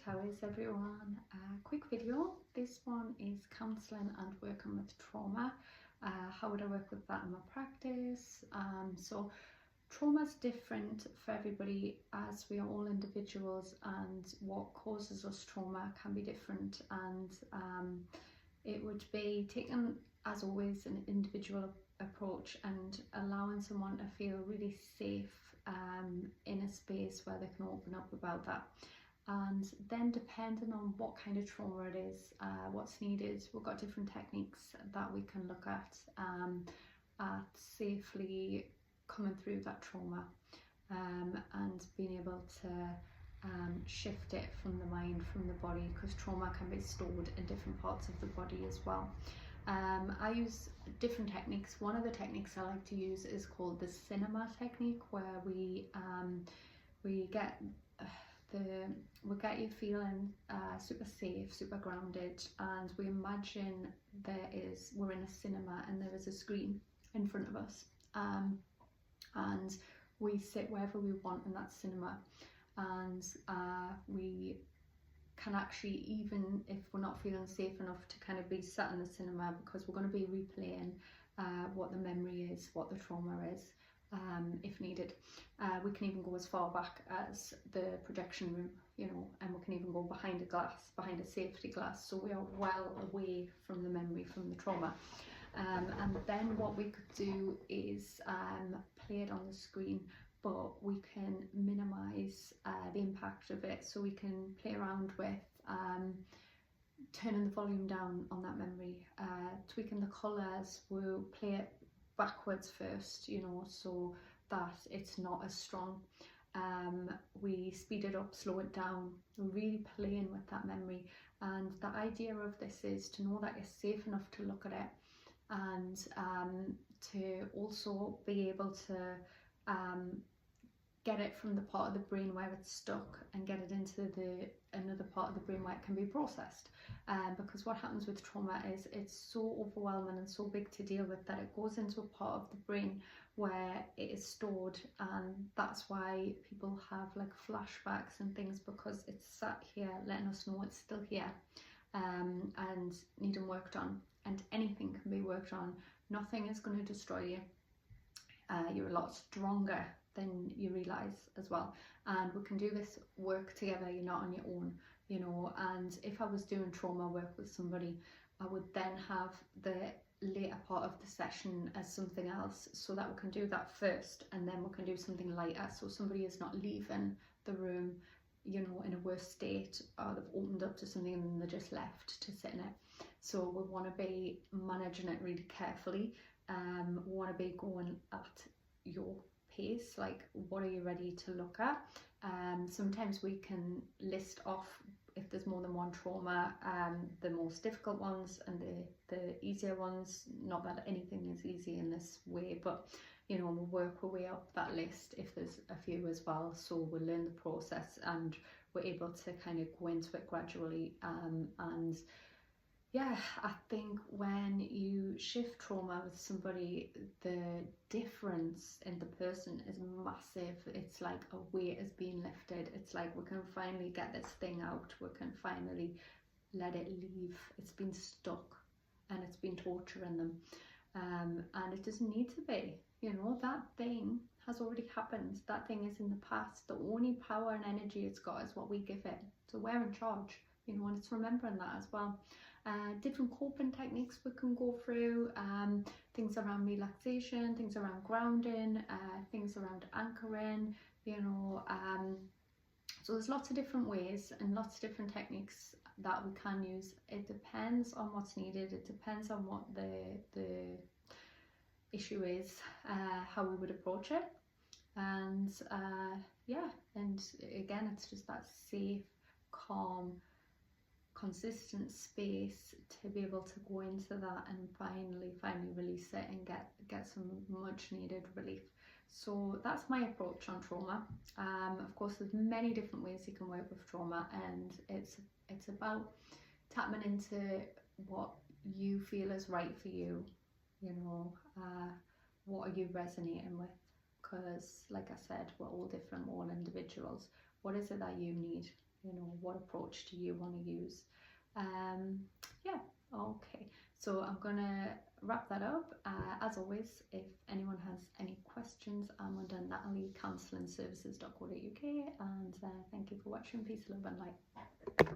how is everyone? Quick video. This one is counselling and working with trauma. How would I work with that in my practice? So trauma is different for everybody as we are all individuals, and what causes us trauma can be different, and it would be taken, as always, an individual approach and allowing someone to feel really safe in a space where they can open up about that. And then depending on what kind of trauma it is, what's needed, we've got different techniques that we can look at safely coming through that trauma, and being able to shift it from the mind, from the body, because trauma can be stored in different parts of the body as well. I use different techniques. One of the techniques I like to use is called the cinema technique, where we get you feeling super safe, super grounded, and we imagine we're in a cinema and there is a screen in front of us, and we sit wherever we want in that cinema, and we can actually, even if we're not feeling safe enough to kind of be sat in the cinema, because we're going to be replaying what the memory is, what the trauma is, if needed. We can even go as far back as the projection room, and we can even go behind a glass, behind a safety glass, so we are well away from the memory, from the trauma. And then what we could do is play it on the screen, but we can minimise the impact of it. So we can play around with turning the volume down on that memory, tweaking the colours. We'll play it backwards first, so that it's not as strong. We speed it up, slow it down. We're really playing with that memory, and the idea of this is to know that you're safe enough to look at it, and to also be able to get it from the part of the brain where it's stuck and get it into another part of the brain where it can be processed. Because what happens with trauma is it's so overwhelming and so big to deal with that it goes into a part of the brain where it is stored, and that's why people have like flashbacks and things, because it's sat here letting us know it's still here, and needing worked on. And anything can be worked on. Nothing is going to destroy you. You're a lot stronger than you realise as well, and we can do this work together. You're not on your own, and if I was doing trauma work with somebody, I would then have the later part of the session as something else, so that we can do that first, and then we can do something lighter, so somebody is not leaving the room in a worse state, or they've opened up to something and then they're just left to sit in it. So we want to be managing it really carefully. We want to be going at your pace, like what are you ready to look at. Sometimes we can list off, if there's more than one trauma, the most difficult ones and the easier ones. Not that anything is easy in this way, but we'll work our way up that list if there's a few as well, so we'll learn the process and we're able to kind of go into it gradually. And yeah, I think when you shift trauma with somebody, the difference in the person is massive. It's like a weight is being lifted. It's like we can finally get this thing out. We can finally let it leave. It's been stuck and it's been torturing them. And it doesn't need to be. That thing has already happened. That thing is in the past. The only power and energy it's got is what we give it. So we're in charge, and it's remembering that as well. Different coping techniques we can go through, things around relaxation, things around grounding, things around anchoring, so there's lots of different ways and lots of different techniques that we can use. It depends on what's needed. It depends on what the issue is, how we would approach it, and yeah, and again, it's just that safe, calm, consistent space to be able to go into that and finally release it and get some much needed relief. So that's my approach on trauma. Of course, there's many different ways you can work with trauma, and it's about tapping into what you feel is right for you. What are you resonating with? Because like I said, we're all different, we're all individuals. What is it that you need? you know, what approach do you want to use. Yeah, okay. So I'm gonna wrap that up. As always, if anyone has any questions, I'm under Natalie Counselling Services.co.uk, and thank you for watching. Peace, love and light.